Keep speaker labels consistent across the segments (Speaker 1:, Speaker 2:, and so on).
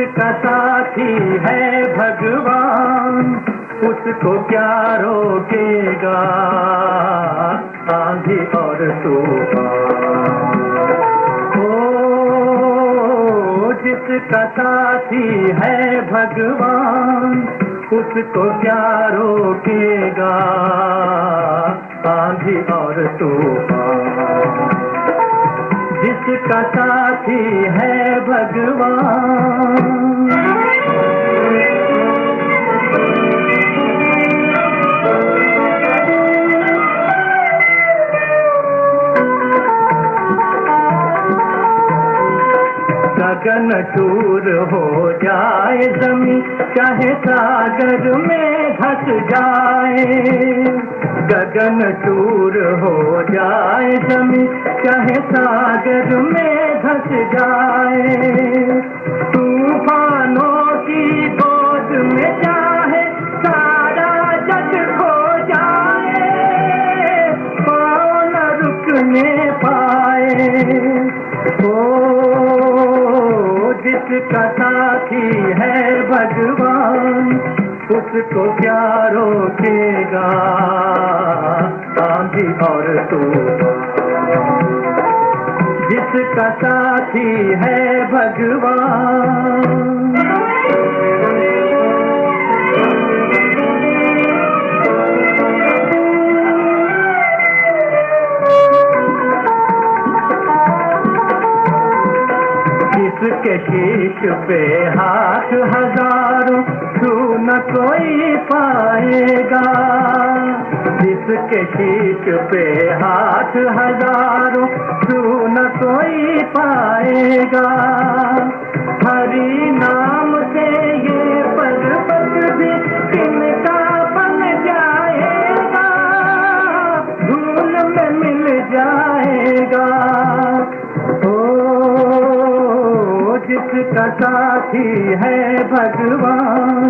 Speaker 1: जिसका साथी है भगवान उसको क्या रोकेगा आंधी और तूफान। ओ जिसका साथी है भगवान उसको क्या रोकेगा आंधी और तूफान। जिसका साथी है भगवान। गगन चूर हो जाए जमीन चाहे सागर में धस जाए। गगन चूर हो जाए जमीन चाहे सागर में धस जाए। तूफानों की गोद में चाहे सारा जग खो जाए पाँव न रुकने पाए। जिसका साथी है भगवान उसको क्या रोकेगा आंधी और तूफान। जिसका साथी है भगवान। जिसके शीश पे हाथ हजारों छू न कोई पाएगा। जिसके शीश पे हाथ हजारों छू न कोई पाएगा। हरि नाम से ये पर्वत भी किनका बन जाएगा धूल में मिल जाएगा। जिसका साथी है भगवान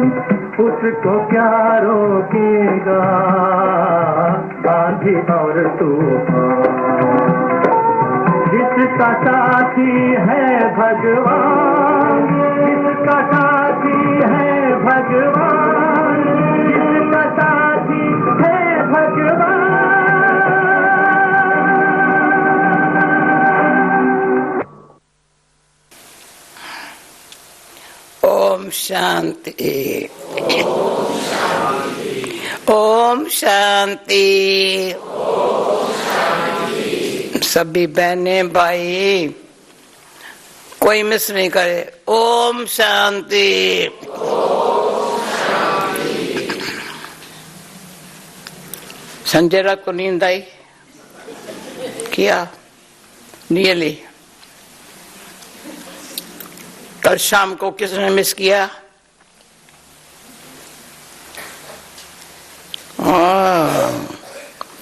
Speaker 1: उसको क्या रोकेगा आंधी और तूफान। जिसका साथी है भगवान जिसका साथी है भगवान जिसका साथी है भगवान।
Speaker 2: ओम शांति। ओम शांति। सभी बहने भाई कोई मिस नहीं करे। ओम शांति। संजय रात को नींद आई क्या नियली। कल शाम को किसने मिस किया।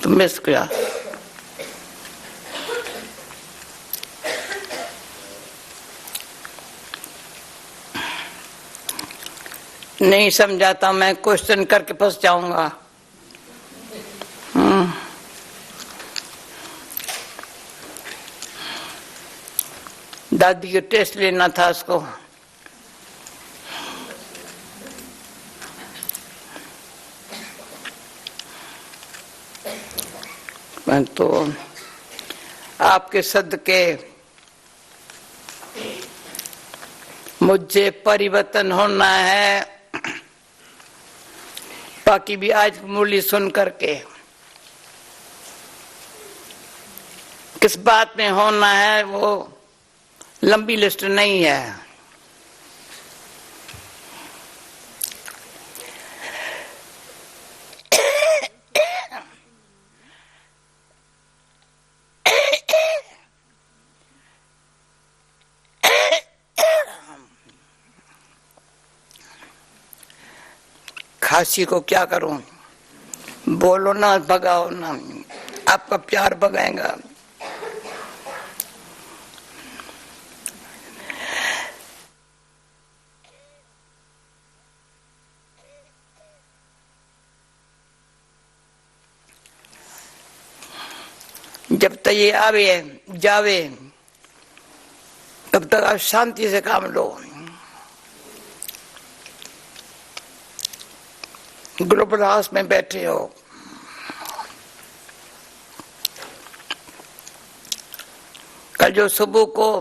Speaker 2: तो मिस किया। नहीं समझाता मैं क्वेश्चन करके फंस जाऊंगा। दादी को टेस्ट लेना था उसको। तो आपके सदके मुझे परिवर्तन होना है। बाकी भी आज मुरली सुन करके किस बात में होना है वो लंबी लिस्ट नहीं है। खांसी को क्या करूं। बोलो ना भगाओ ना आपका प्यार भगाएगा। जब तक ये आवे जावे तब तक आप शांति से काम लो। ग्लोबल हाउस में बैठे हो, कल जो सुबह को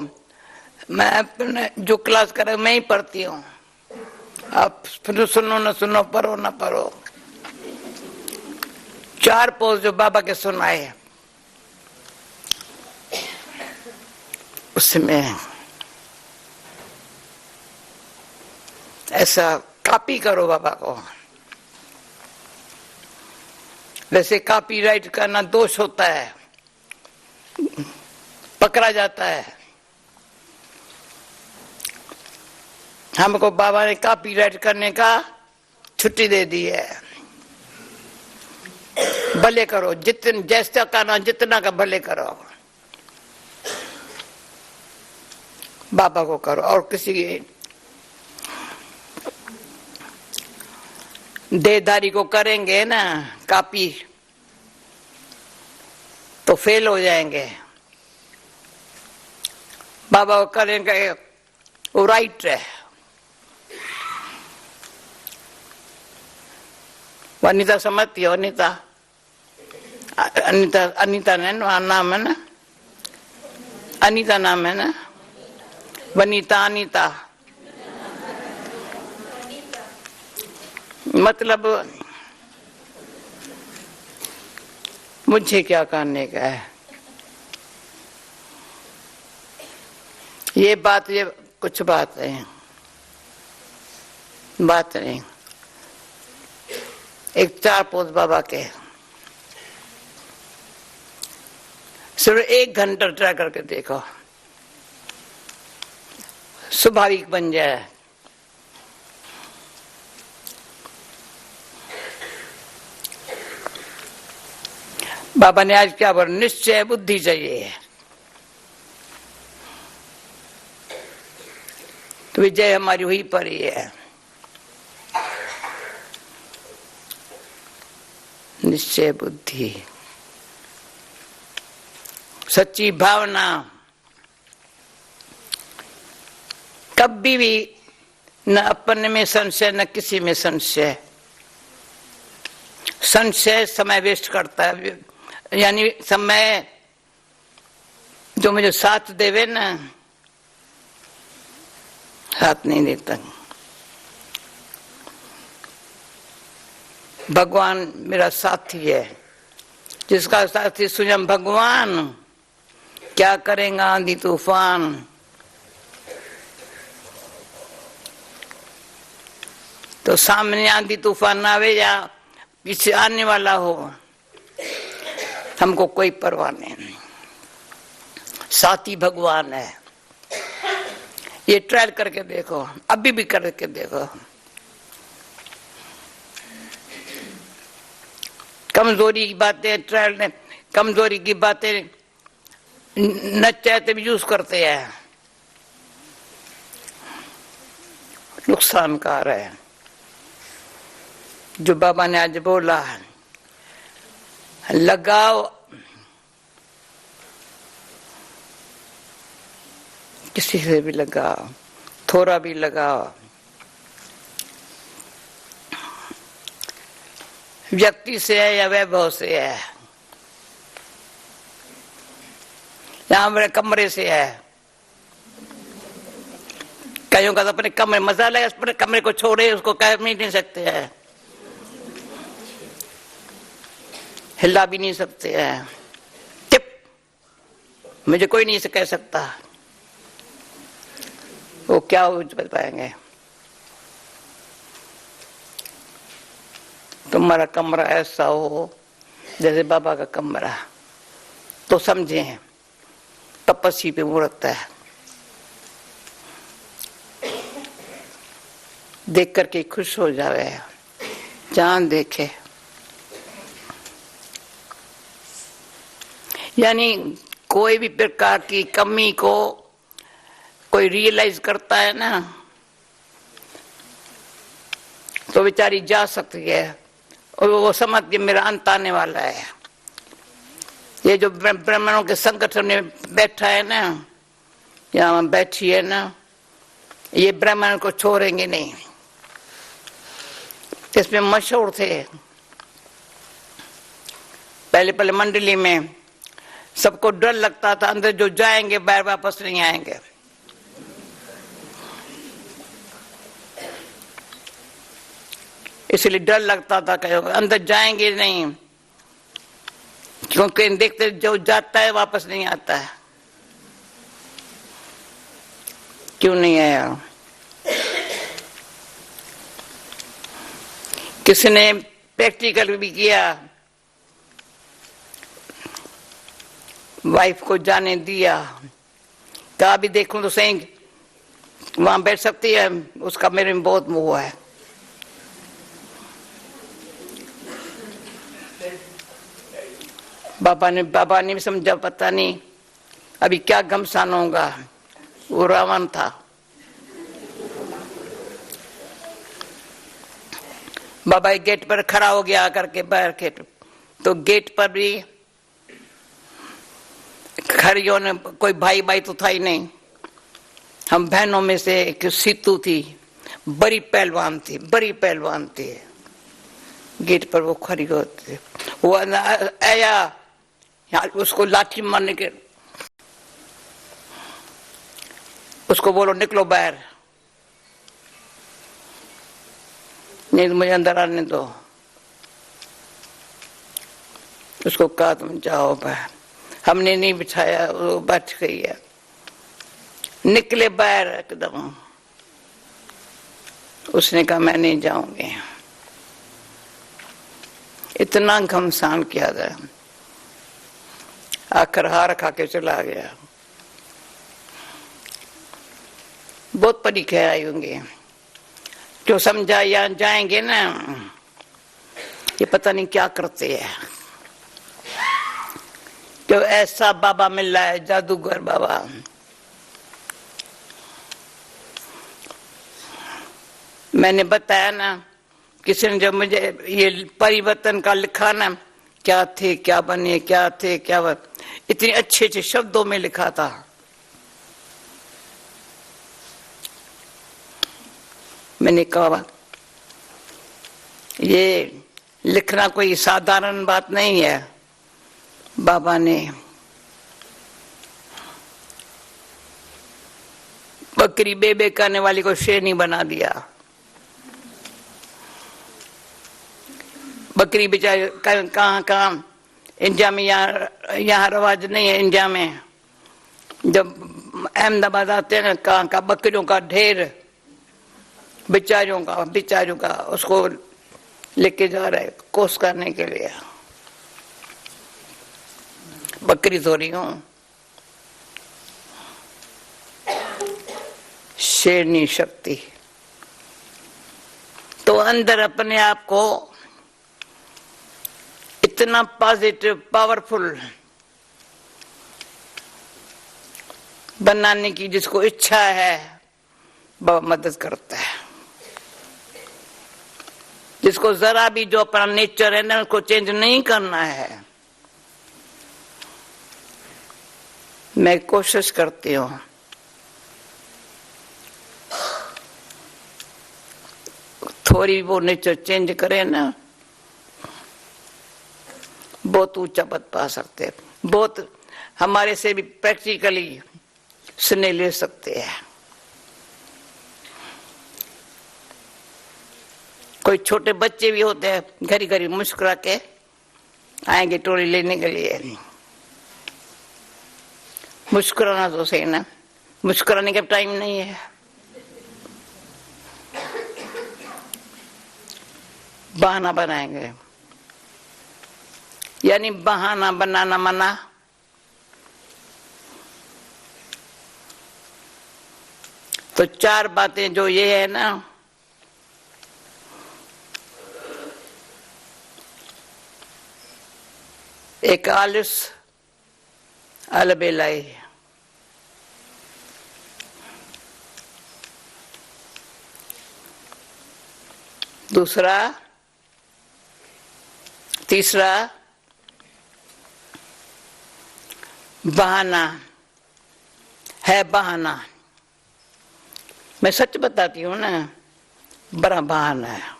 Speaker 2: मैं अपने जो क्लास कर मैं ही पढ़ती हूँ, आप फिर सुनो न सुनो, पढ़ो न पढ़ो, 4 पोज जो बाबा के सुनाए उसमें ऐसा कॉपी करो बाबा को। वैसे कॉपीराइट करना दोष होता है, पकड़ा जाता है। हमको बाबा ने कॉपीराइट करने का छुट्टी दे दी है। भले करो, जितने जैसा करना जितना का भले करो, बाबा को करो। और किसी देहधारी को करेंगे ना कॉपी तो फेल हो जाएंगे। बाबा को करेंगे वो राइट है। अनीता समझती हो? अनीता अनीता अनीता नाम है ना, अनीता नाम है ना, वनीता अनीता मतलब मुझे क्या करने का है। ये बात, ये कुछ बात है, बात नहीं। एक 4 पोज बाबा के सिर्फ 1 घंटा ट्राई करके देखो, स्वाभाविक बन जाए। बाबा ने आज क्या बोला? निश्चय बुद्धि चाहिए तो विजय हमारी हुई पड़ी है। निश्चय बुद्धि, सच्ची भावना, कभी भी न अपने में संशय न किसी में संशय। संशय समय वेस्ट करता है, यानी समय जो मुझे साथ देवे ना, साथ नहीं देता। भगवान मेरा साथी है, जिसका साथी स्वयं भगवान, क्या करेगा आंधी तूफान। तो सामने आंधी तूफान आवे या पीछे आने वाला हो, हमको कोई परवाह नहीं। साथी भगवान है। ये ट्रायल करके देखो, अभी भी करके देखो। कमजोरी की बातें ट्रायल ने, कमजोरी की बातें न चाहते भी यूज करते हैं, नुकसानकार है। जो बाबा ने आज बोला, लगाओ, किसी से भी लगाओ, थोड़ा भी लगाओ। व्यक्ति से है या वैभव से है, या हमारे कमरे से है। कईयों का तो अपने कमरे मजा लगा, अपने कमरे को छोड़े, उसको कह नहीं सकते हैं, हिला भी नहीं सकते हैं। टिप, मुझे कोई नहीं से कह सकता, वो क्या बताएंगे। तुम्हारा कमरा ऐसा हो जैसे बाबा का कमरा, तो समझे तपस्वी पे मुहूर्त है। देख करके खुश हो जावे, चांद देखे। यानी कोई भी प्रकार की कमी को कोई रियलाइज करता है ना, तो बेचारी जा सकती है, और वो समझ के मेरा अंत आने वाला है। ये जो ब्राह्मणों के संगठन में बैठा है ना, यहाँ बैठी है ना, ये ब्राह्मण को छोड़ेंगे नहीं। इसमें मशहूर थे। पहले पहले मंडली में सबको डर लगता था, अंदर जो जाएंगे बाहर वापस नहीं आएंगे। इसलिए डर लगता था कि अंदर जाएंगे नहीं, क्योंकि देखते जो जाता है वापस नहीं आता है। क्यों नहीं आया? किसी ने प्रैक्टिकल भी किया, वाइफ को जाने दिया, कहा भी देखूं तो सही वहां बैठ सकती है, उसका मेरे में बहुत मोह है। बाबा ने भी समझा, पता नहीं अभी क्या घमसान होगा। वो रावण था। बाबा एक गेट पर खड़ा हो गया आकर के बाहर के, तो गेट पर भी खड़ियों ने, कोई भाई भाई तो था ही नहीं। हम बहनों में से एक सीतू थी, बड़ी पहलवान थी, बड़ी पहलवान थी। गेट पर वो खड़ी होती, वो आया, उसको लाठी मारने के, उसको बोलो निकलो बाहर, नहीं तो मुझे अंदर आने दो। उसको कहा तुम जाओ बाहर। हमने नहीं बिठाया, वो बैठ गई है। निकले बाहर एकदम, उसने कहा मैं नहीं जाऊंगी। इतना घमसान किया था, आखिर हार खा के चला गया। बहुत परीक्षा आई होंगी, जो समझा यहाँ जाएंगे ना, ये पता नहीं क्या करते हैं। जो ऐसा बाबा मिल रहा है, जादूगर बाबा, मैंने बताया ना, किसी ने जब मुझे ये परिवर्तन का लिखा ना, क्या थे क्या बने, क्या थे क्या बने, इतने अच्छे अच्छे शब्दों में लिखा था। मैंने कहा ये लिखना कोई साधारण बात नहीं है। बाबा ने बकरी बेबे करने वाली को शेरनी बना दिया। बकरी बेचारे कहाँ कहाँ, इंडिया में यहाँ रवाज नहीं है। इंडिया में जब अहमदाबाद आते हैं ना, कहाँ का बकरियों का ढेर, बेचारियों का उसको लेके जा रहे कोस करने के लिए। बकरी धो रही हूं, शेरनी शक्ति। तो अंदर अपने आप को इतना पॉजिटिव पावरफुल बनाने की जिसको इच्छा है, बाबा मदद करता है। जिसको जरा भी जो अपना नेचर है ना, उसको चेंज नहीं करना है। मैं कोशिश करती हूँ थोड़ी वो नेचर चेंज करे ना, बहुत ऊंचा पद पा सकते हैं। बहुत हमारे से भी प्रैक्टिकली सुने ले सकते हैं। कोई छोटे बच्चे भी होते हैं, घड़ी घड़ी मुस्कुरा के आएंगे टोली लेने के लिए। मुस्कुराना तो सही ना, मुस्कुराने का टाइम नहीं है। बहाना बनाएंगे, यानी बहाना बनाना मना। तो चार बातें जो ये है ना, एक आलस अलबेलाई, दूसरा, तीसरा बहाना है। बहाना मैं सच बताती हूँ ना, बड़ा बहाना है।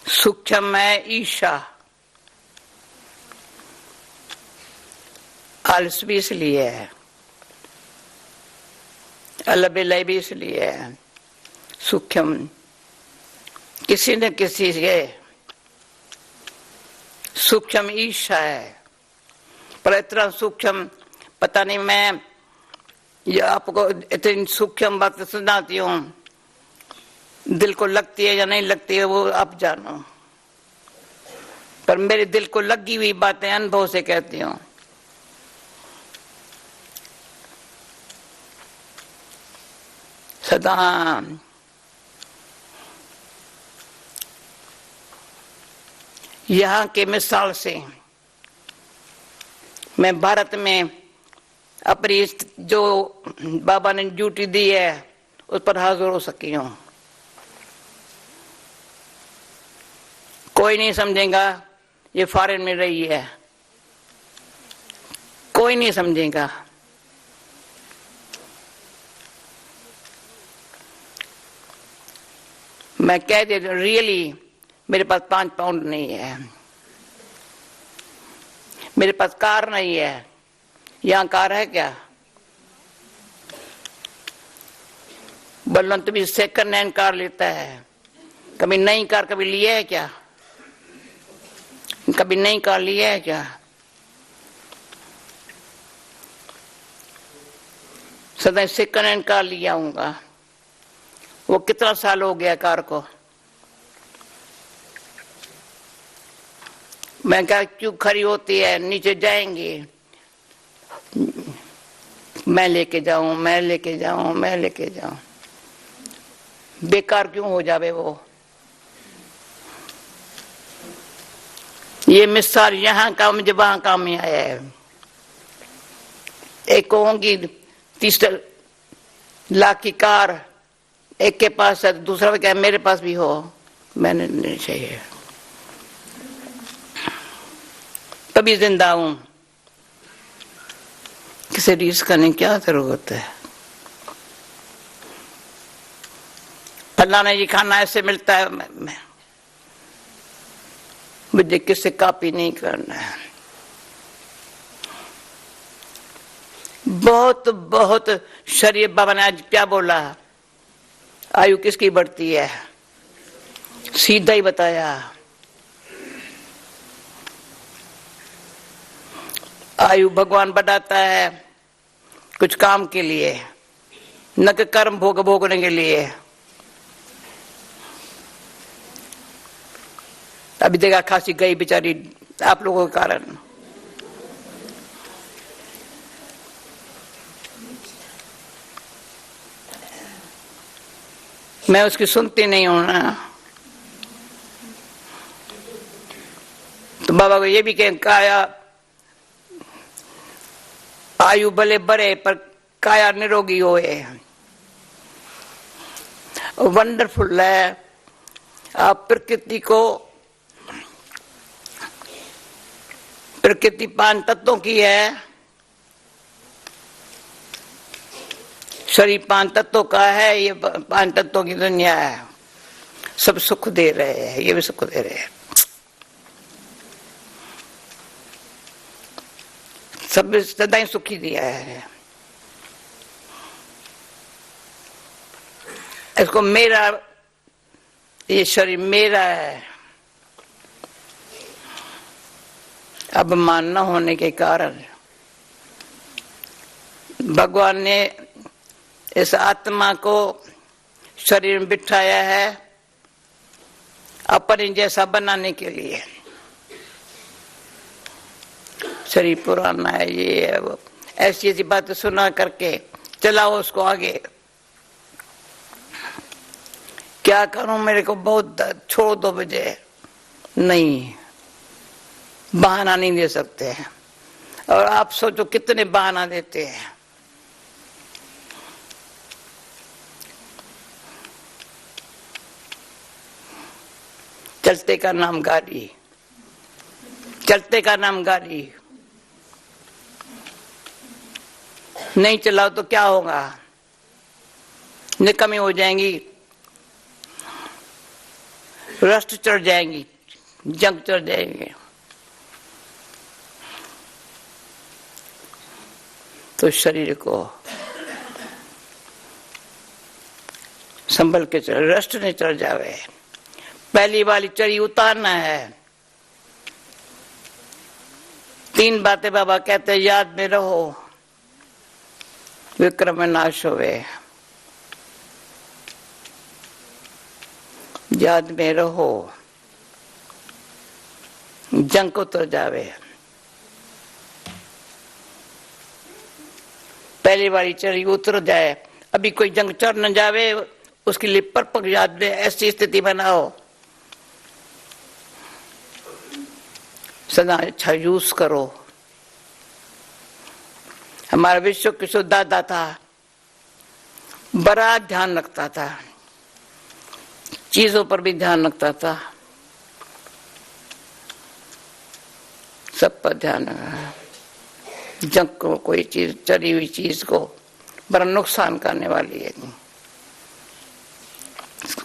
Speaker 2: सूक्ष्म है ईशा। आलस भी इसलिए है, अलबेला भी इसलिए है। सूक्ष्म किसी न किसी से सूक्ष्म ईशा है, पर इतना सूक्ष्म पता नहीं। मैं ये आपको इतनी सूक्ष्म बात सुनाती हूँ, दिल को लगती है या नहीं लगती है वो आप जानो, पर मेरे दिल को लगी हुई बातें अनुभव से कहती हूँ। सदा यहाँ के मिसाल से मैं भारत में अपनी जो बाबा ने ड्यूटी दी है उस पर हाजिर हो सकी हूँ। कोई नहीं समझेगा ये फॉरेन में रही है, कोई नहीं समझेगा। मैं कह दे रियली मेरे पास 5 पाउंड नहीं है, मेरे पास कार नहीं है। यहाँ कार है क्या? बलवंत भी सेकंड हैंड कार लेता है। कभी नई कार कभी लिया है क्या? कभी नई कार लिया है क्या? सदा सेकंड हैंड कार लिया आऊंगा। वो कितना साल हो गया कार को? मैं क्या क्यों खड़ी होती है? नीचे जाएंगे, मैं लेके जाऊं, मैं लेके जाऊं, मैं लेके जाऊं। बेकार क्यों हो जावे वो? ये मिसाल यहाँ का मुझे वहां काम में आया है। एक कहूंगी 30 लाख की कार एक के पास है, दूसरा क्या मेरे पास भी हो, मैंने नहीं चाहिए। तभी जिंदा हूं, किसी रीस करने की क्या जरूरत है? फलाना जी खाना ऐसे मिलता है, मुझे किससे कॉपी नहीं करना है। बहुत बहुत शरीफ बाबा ने आज क्या बोला, आयु किसकी बढ़ती है? सीधा ही बताया, आयु भगवान बढ़ाता है कुछ काम के लिए, न कि कर्म भोगने के लिए। अभी देखा खासी गई बेचारी आप लोगों के कारण। मैं उसकी सुनती नहीं हूं ना, तो बाबा को ये भी कह, काया आयु भले बढ़े पर काया निरोगी होए। वंडरफुल है। आप प्रकृति को, प्रकृति 5 तत्वों की है, शरीर 5 तत्वों का है, ये 5 तत्वों की दुनिया है। सब सुख दे रहे हैं, ये भी सुख दे रहे हैं, सब सदा ही सुखी दिया है। इसको मेरा, ये शरीर मेरा है, अभिमान न होने के कारण भगवान ने इस आत्मा को शरीर में बिठाया है अपने जैसा बनाने के लिए। शरीर पुराना है, ये है वो, ऐसी ऐसी बातें सुना करके चलाओ उसको आगे। क्या करूं, मेरे को बहुत छोड़ दो मुझे, नहीं, बहाना नहीं दे सकते हैं। और आप सोचो कितने बहाना देते हैं। चलते का नाम गाड़ी, चलते का नाम गाड़ी, नहीं चलाओ तो क्या होगा? निकम्मी हो जाएंगी। रस्ट चढ़ जाएंगी, जंग चढ़ जाएंगे। तो शरीर को संभल के चल, रस्ट नहीं चढ़ जावे। पहली वाली चढ़ी उतारना है। 3 बातें बाबा कहते हैं, याद में रहो, विक्रम में नाश होवे। याद में रहो, जंग को उतर जावे। पहली बारी चढ़ी उतर जाए, अभी कोई जंग चढ़ न जावे, उसके लिए परपक याद में ऐसी स्थिति बनाओ, सदा अच्छा यूज करो। हमारा विश्व किशोर दादा था, बड़ा ध्यान रखता था, चीजों पर भी ध्यान रखता था, सब पर ध्यान रखा। जंग को, कोई चीज, चढ़ी हुई चीज को बड़ा नुकसान करने वाली है।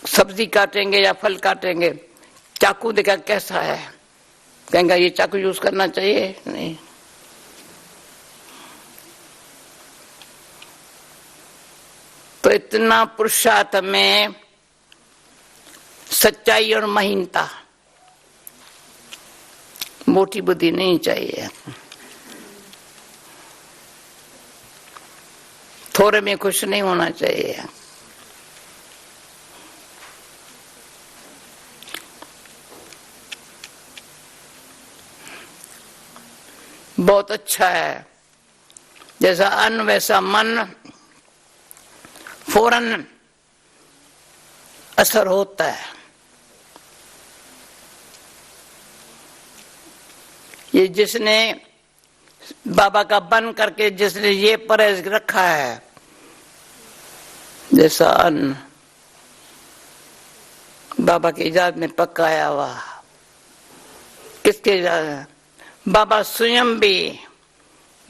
Speaker 2: सब्जी काटेंगे या फल काटेंगे, चाकू देखा कैसा है, कहेंगे ये चाकू यूज करना चाहिए, नहीं। तो इतना पुरुषार्थ में सच्चाई और महीनता, मोटी बुद्धि नहीं चाहिए। थोड़े में खुश नहीं होना चाहिए। बहुत अच्छा है, जैसा अन्न वैसा मन, फौरन असर होता है। ये जिसने बाबा का बन करके जिसने ये परहेज रखा है, जैसा अन्न बाबा की इजाजत में पकाया हुआ, किसके इजाजत? बाबा स्वयं भी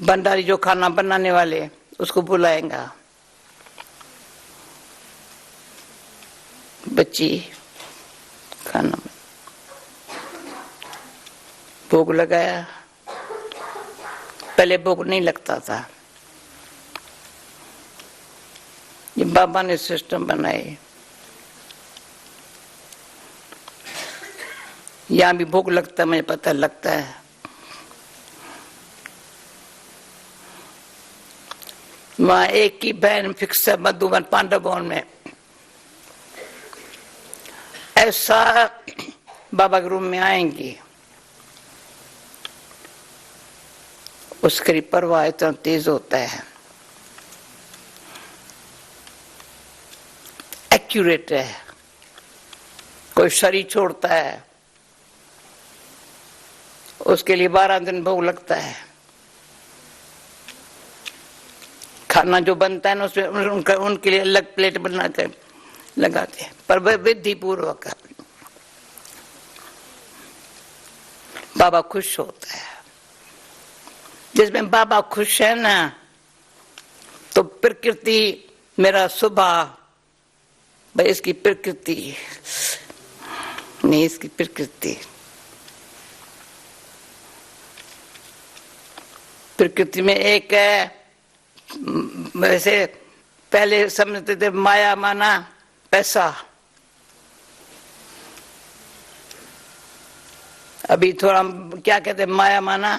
Speaker 2: भंडारी जो खाना बनाने वाले उसको बुलाएगा, बच्ची खाना भोग लगाया। पहले भोग नहीं लगता था, ये बाबा ने सिस्टम बनाए। यहाँ भी भोग लगता है, मुझे पता लगता है। वहां एक की बहन फिक्स है मधुबन पांडव भवन में, ऐसा बाबा के रूम में आएंगी, उसकी परवाह इतना तेज होता है, एक्यूरेट है। कोई शरीर छोड़ता है, उसके लिए 12 दिन भोग लगता है। खाना जो बनता है ना, उसमें उनके लिए अलग प्लेट बना कर लगाते हैं, पर वह विधि पूर्वक। बाबा खुश होता है। जिसमें बाबा खुश है ना, तो प्रकृति, मेरा स्वभाव, भाई इसकी प्रकृति नहीं, इसकी प्रकृति, प्रकृति में एक है। वैसे पहले समझते थे माया माना पैसा, अभी थोड़ा क्या कहते, माया माना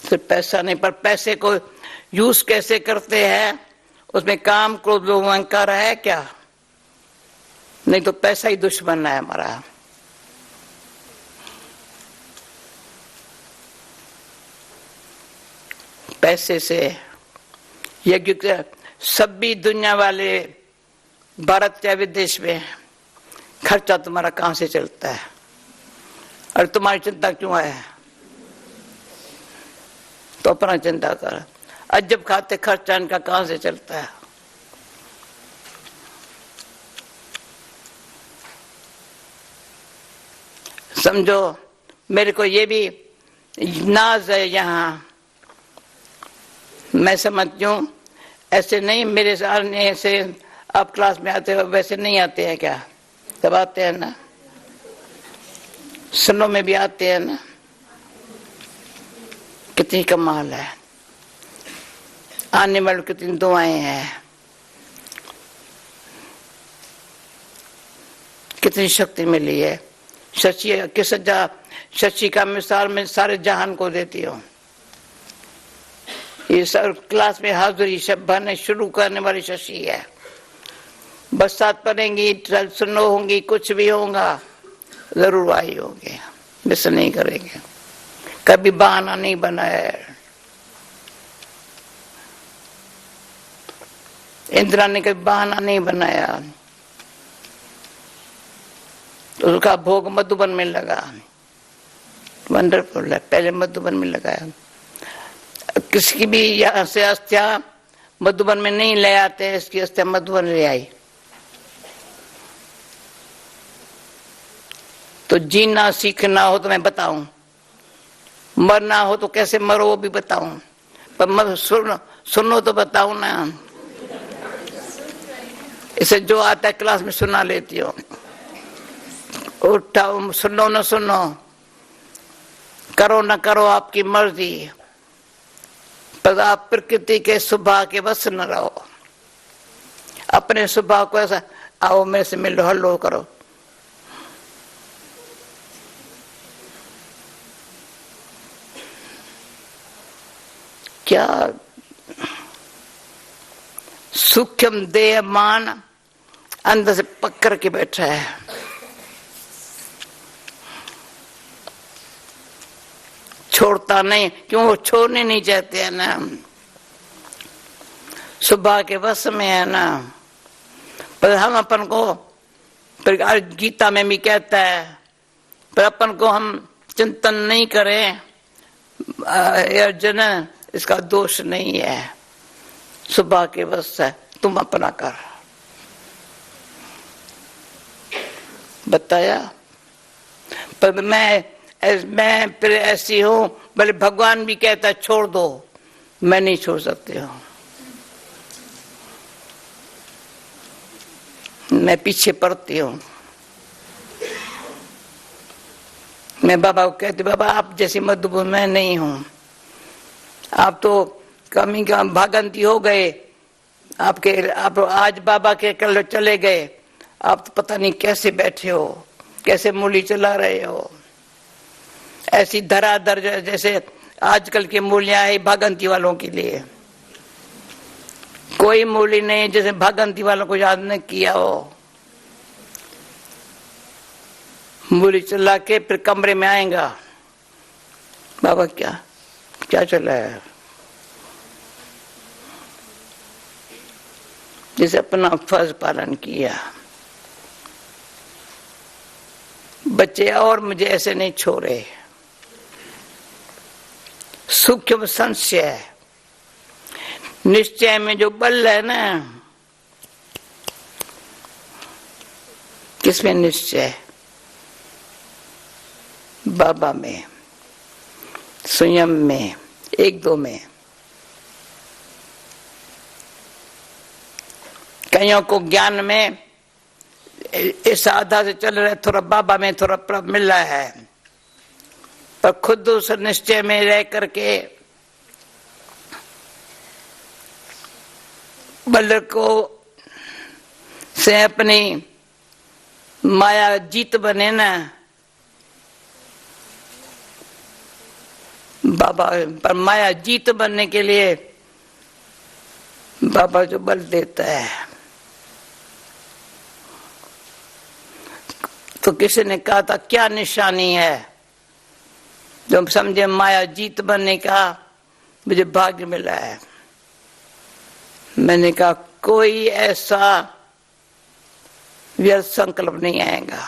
Speaker 2: सिर्फ पैसा नहीं, पर पैसे को यूज कैसे करते हैं, उसमें काम, क्रोध, लोभ, अहंकार है क्या? नहीं तो पैसा ही दुश्मन है हमारा। पैसे से यज्ञ, सभी दुनिया वाले भारत या विदेश में खर्चा तुम्हारा कहां से चलता है, और तुम्हारी चिंता क्यों है? तो अपना चिंता कर। अजब खाते खर्चा इनका कहां से चलता है। समझो, मेरे को ये भी नाज है यहाँ, मैं समझती हूँ ऐसे नहीं, मेरे आने से आप क्लास में आते हो वैसे नहीं आते हैं क्या? तब आते हैं ना, सुनो में भी आते हैं ना। कितनी कमाल है, आने वाले कितनी दुआएं हैं, कितनी शक्ति मिली है। शशि का मिसाल मैं सारे जहान को देती हूँ। ये सर क्लास में हाजिरी शब्द भरने शुरू करने वाली शशि है। बरसात पड़ेंगी, सुनो होंगी, कुछ भी होगा, जरूर आई होगी, मिस नहीं करेंगे। कभी बहाना नहीं बनाया। इंदिरा ने कभी बहाना नहीं बनाया। उसका भोग मधुबन में लगा, वंडरफुल है। पहले मधुबन में लगाया। किसी भी यहाँ से अस्थिया मधुबन में नहीं ले आते, इसकी अस्थिया मधुबन ले आई। तो जीना सीखना हो तो मैं बताऊं, मरना हो तो कैसे मरो वो भी बताऊं, पर सुनो तो बताऊं ना। इसे जो आता है क्लास में सुना लेती हूँ। उठाओ, सुनो न सुनो, करो न करो आपकी मर्जी, पर आप प्रकृति के स्वभाव के बस न रहो। अपने स्वभाव को ऐसा, आओ मेरे से मिलो, हल्लो करो। क्या सूक्ष्म देह मान अंदर से पकड़ के बैठा है। छोड़ता नहीं, क्यों? वो छोड़ने नहीं चाहते है ना, सुबह के वश में है ना। पर हम अपन को, पर गीता में भी कहता है, पर अपन को हम चिंतन नहीं करें अर्जुन, इसका दोष नहीं है, सुबह के वश है, तुम अपना कर। बताया। पर मैं फिर ऐसी हूं, भले भगवान भी कहता है छोड़ दो, मैं नहीं छोड़ सकती हूँ। मैं पीछे पड़ती हूँ। मैं बाबा को कहती, बाबा आप जैसी मधुबन मैं नहीं हूं। आप तो कमी का भागंती हो गए, आप आज बाबा के कल चले गए, आप तो पता नहीं कैसे बैठे हो, कैसे मूली चला रहे हो। ऐसी धराधर जैसे आजकल की मूलियां है भागंती वालों के लिए। कोई मूली नहीं जैसे भागंती वालों को याद न किया हो। मूली चला के फिर कमरे में आएगा, बाबा क्या चला है। जैसे अपना फर्ज पालन किया। बच्चे और मुझे ऐसे नहीं छोड़े। सूक्ष्म संशय, निश्चय में जो बल है ना, किसमें निश्चय? बाबा में, संयम में, एक दो में। कईयों को ज्ञान में इस आधा से चल रहे, थोड़ा बाबा में थोड़ा मिल रहा है, पर खुद उस निश्चय में रह करके बल को से अपनी माया जीत बने ना। बाबा पर माया जीत बनने के लिए बाबा जो बल देता है। तो किसी ने कहा था क्या निशानी है जो हम समझे माया जीत बनने का मुझे भाग्य मिला है। मैंने कहा कोई ऐसा व्यर्थ संकल्प नहीं आएगा।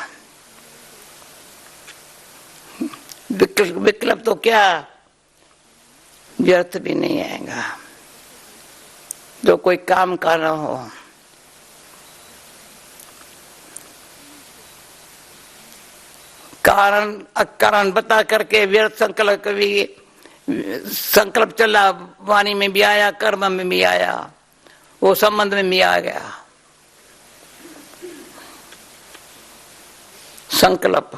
Speaker 2: विकल्प तो क्या, व्यर्थ भी नहीं आएगा। जो कोई काम कर रहा हो, कारण बता करके व्यर्थ संकल्प, कभी संकल्प चला, वाणी में भी आया, कर्म में भी आया, वो संबंध में भी आ गया। संकल्प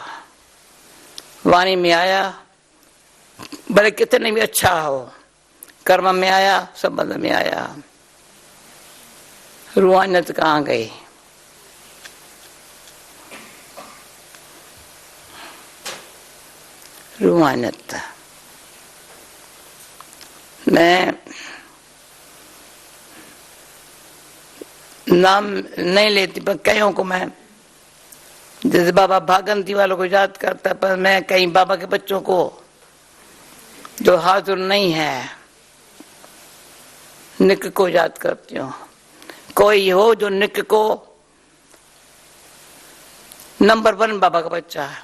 Speaker 2: वाणी में आया, भले कितने भी अच्छा हो, कर्म में आया, संबंध में आया, रूहानियत कहाँ गई? रूहानियत मैं नाम नहीं लेती, पर कईयों को मैं, जैसे बाबा भागंती वालों को याद करता, पर मैं कई बाबा के बच्चों को जो हाजिर नहीं है, निक को याद करती हूँ। कोई हो जो निक को नंबर 1 बाबा का बच्चा है,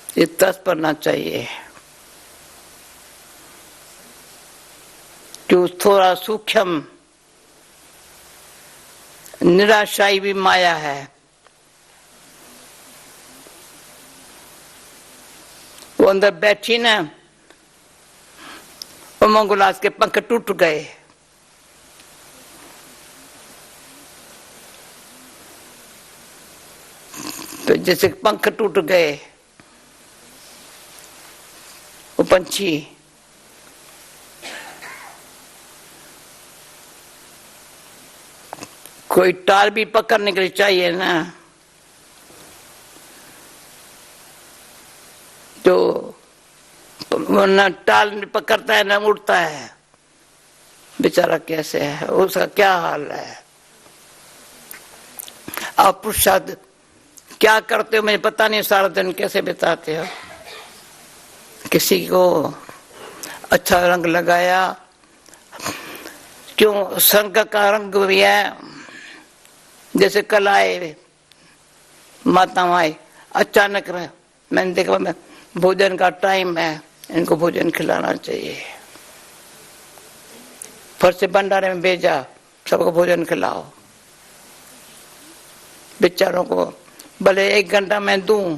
Speaker 2: ये तस पड़ना चाहिए। क्यों थोड़ा सूक्ष्म निराशाई भी माया है। वो अंदर बैठी ना, उमंगुलास के पंख टूट गए, तो जैसे पंख टूट गए, वो पंछी कोई टाल भी पकड़ने के लिए चाहिए ना, तो न टाल पकड़ता है न उड़ता है, बेचारा कैसे है, उसका क्या हाल है। आप पुरुषार्थ क्या करते हो मुझे पता नहीं, सारा दिन कैसे बिताते हो। किसी को अच्छा रंग लगाया, क्यों संग का रंग भी है, जैसे कल आए माता आई, अचानक मैंने देखा मैं भोजन का टाइम है, इनको भोजन खिलाना चाहिए, फिर से भंडारे में भेजा, सबको भोजन खिलाओ। बेचारों को भले 1 घंटा मैं दूं,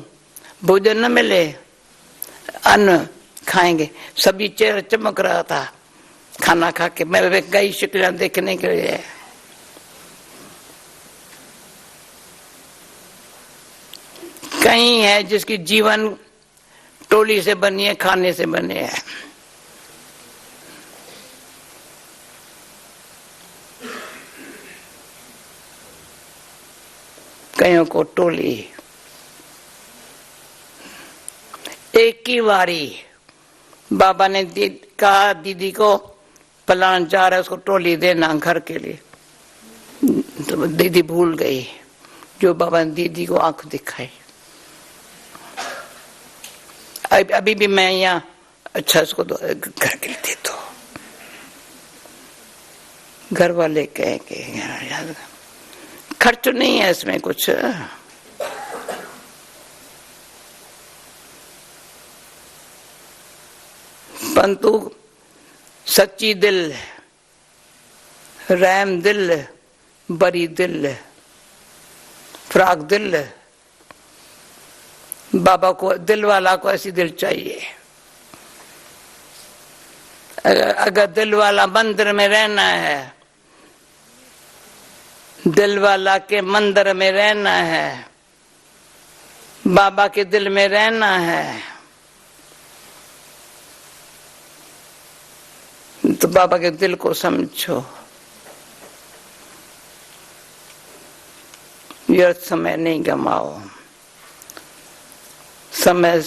Speaker 2: भोजन न मिले, अन्न खाएंगे। सभी चेहरा चमक रहा था खाना खा के, मैं गई शुक्रिया देखने के लिए। कहीं है जिसकी जीवन टोली से बनी है, खाने से बने है। कईयों को टोली, एक ही बारी बाबा ने कहा दीदी को फलाना जा रहा है, उसको टोली देना घर के लिए, तो दीदी भूल गई जो बाबा ने दीदी को आंख दिखाई। अभी भी मैं यहाँ अच्छा इसको घर के लिए दे दो, घर वाले कहेंगे खर्च नहीं है इसमें कुछ, परंतु सच्ची दिल, रहम दिल, बरी दिल, फ्राक दिल, बाबा को दिल वाला को ऐसी दिल चाहिए। अगर दिल वाला मंदिर में रहना है, दिल वाला के मंदिर में रहना है, बाबा के दिल में रहना है, तो बाबा के दिल को समझो। व्यर्थ समय नहीं गमाओ। समय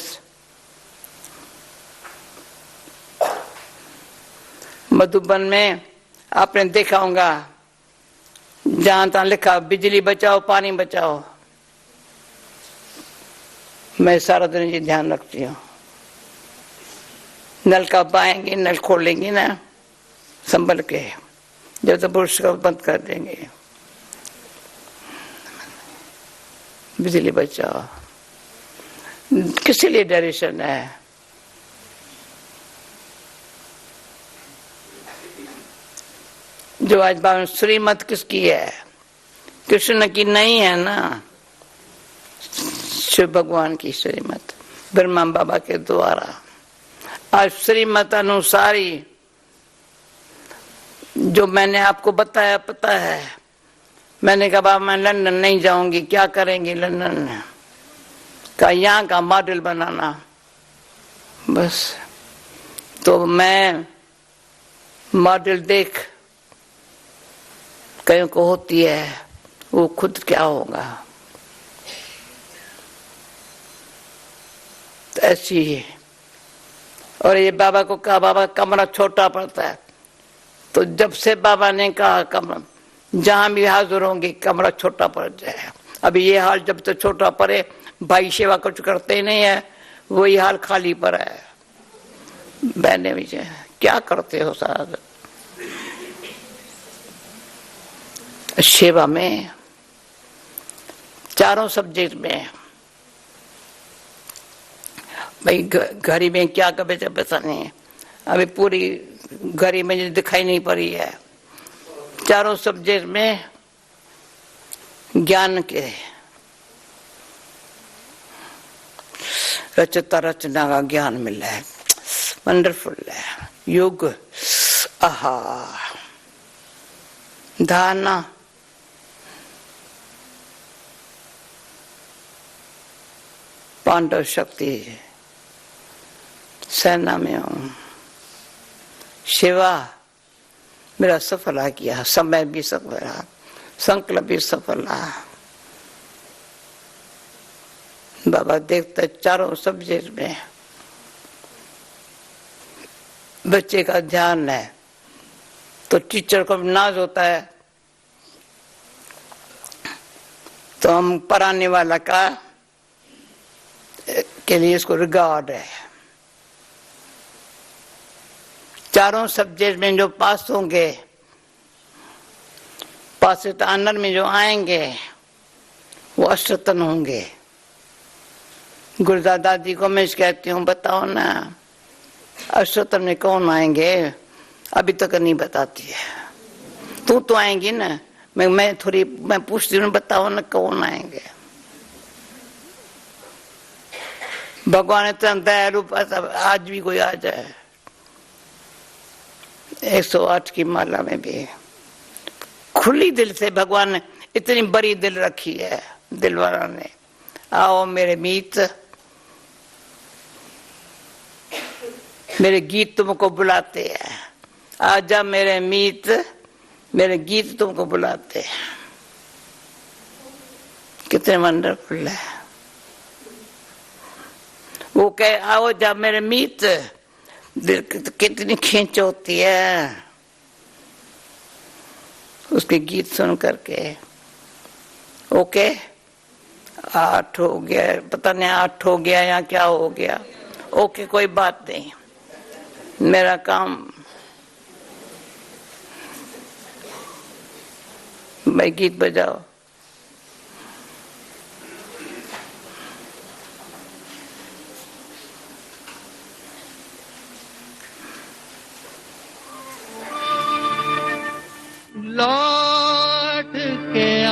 Speaker 2: मधुबन में आपने देखा होगा, जहां तहां लिखा बिजली बचाओ पानी बचाओ, मैं सारा दिन ये ध्यान रखती हूँ। नल का पाएंगे, नल खोलेंगे ना संभल के, जब तक पुरुष का बंद कर देंगे। बिजली बचाओ, किस लिए डायरेक्शन है? जो आज बाबा श्रीमत किसकी है? कृष्ण की नहीं है ना, शिव भगवान की श्रीमत, ब्रह्मा बाबा के द्वारा। आज श्रीमत अनुसारी जो मैंने आपको बताया, पता है मैंने कहा बाबा मैं लंदन नहीं जाऊंगी। क्या करेंगी लंदन में? कहा यहाँ का मॉडल बनाना बस। तो मैं मॉडल देख कहीं को होती है, वो खुद क्या होगा। तो ऐसी ही। और ये बाबा को कहा बाबा कमरा छोटा पड़ता है। तो जब से बाबा ने कहा कमरा जहां भी हाजिर होंगे कमरा छोटा पड़ जाए। अभी ये हाल जब तक छोटा पड़े, भाई सेवा कुछ करते ही नहीं है, वही हाल खाली पड़ा है। बहने भी क्या करते हो साहब सेवा में, चारों सब्जेक्ट में। भाई घड़ी में क्या कभी जब पता नहीं है, अभी पूरी घड़ी में दिखाई नहीं पड़ी है। चारों सब्जेक्ट में ज्ञान के रचता रचना का ज्ञान मिला है। वंडरफुल है। योग, आहा, धारणा, पांडव शक्ति, सेना में हूं, सेवा मेरा सफल आ किया, समय भी सफल रहा, संकल्प भी सफल रहा। बाबा देखते चारों सब्जेक्ट में बच्चे का ध्यान है। तो टीचर को नाज होता है, तो हम पढ़ाने वाला का के लिए इसको रिगार्ड है। चारों सब्जेक्ट में जो पास होंगे, पास ऑनर में जो आएंगे वो अष्टतन होंगे। गुरुदास दादी को मैं कहती हूँ बताओ ना अष्टतन में कौन आएंगे, अभी तक नहीं बताती है। तू तो आएंगी ना, मैं पूछती हूँ बताओ ना कौन आएंगे। भगवान इतना दयालु, आज भी कोई आ जाए 108 की माला में भी खुली दिल से भगवान ने इतनी बड़ी दिल रखी है दिल वाला ने। आओ मेरे मीत, मेरे गीत तुमको बुलाते हैं। आजा मेरे मीत, मेरे गीत तुमको बुलाते हैं। कितने वंडरफुल है। वो कहे आओ जा मेरे मीत, दिल कितनी खींच होती है उसके गीत सुन करके। ओके 8 हो गया, पता नहीं 8 हो गया या क्या हो गया। ओके कोई बात नहीं, मेरा काम भाई गीत बजाओ।
Speaker 1: लौट के आ,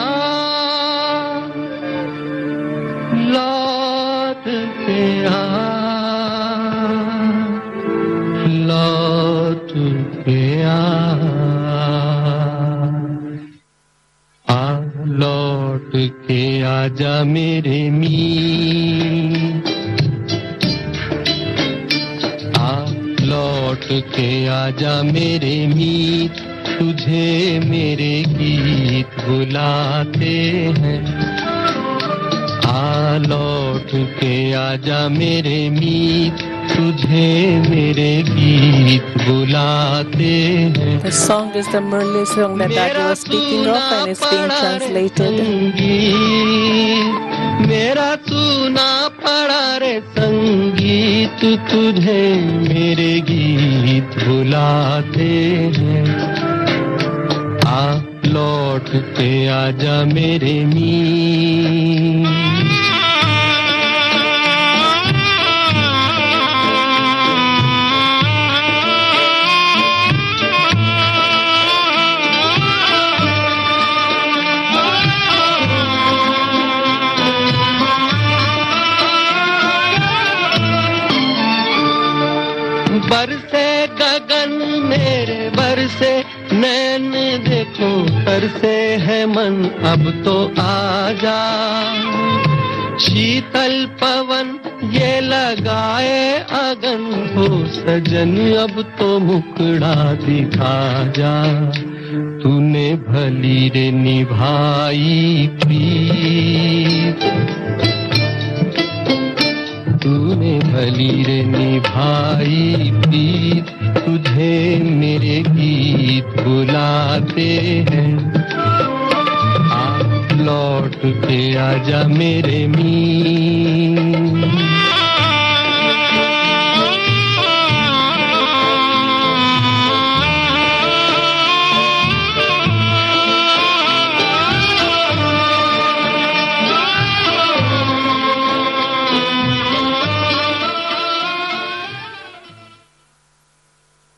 Speaker 1: लौट के आ, लौट के आ, लौट के आजा मेरे मीत, लौट के आजा मेरे मीत, तुझे मेरे गीत बुलाते हैं। लौट के आजा मेरे मीत, तुझे मेरे गीत बुलाते हैं।
Speaker 3: The song is the Murli song that Daddy was speaking of and is being translated.
Speaker 1: मेरा सुना पड़ा रे संगीत, तुझे मेरे गीत बुलाते हैं। लौट के आजा मेरे मीत। बरसे गगन मेरे बरसे नैन देखो, पर से है मन अब तो आजा, शीतल पवन ये लगाए अगन हो सजन अब तो मुखड़ा दिखा जा। तूने भली रे निभाई प्रीत, तूने भली रे निभाई प्रीत, तुझे मेरे गीत बुलाते हैं। लौट के आजा मेरे मीत।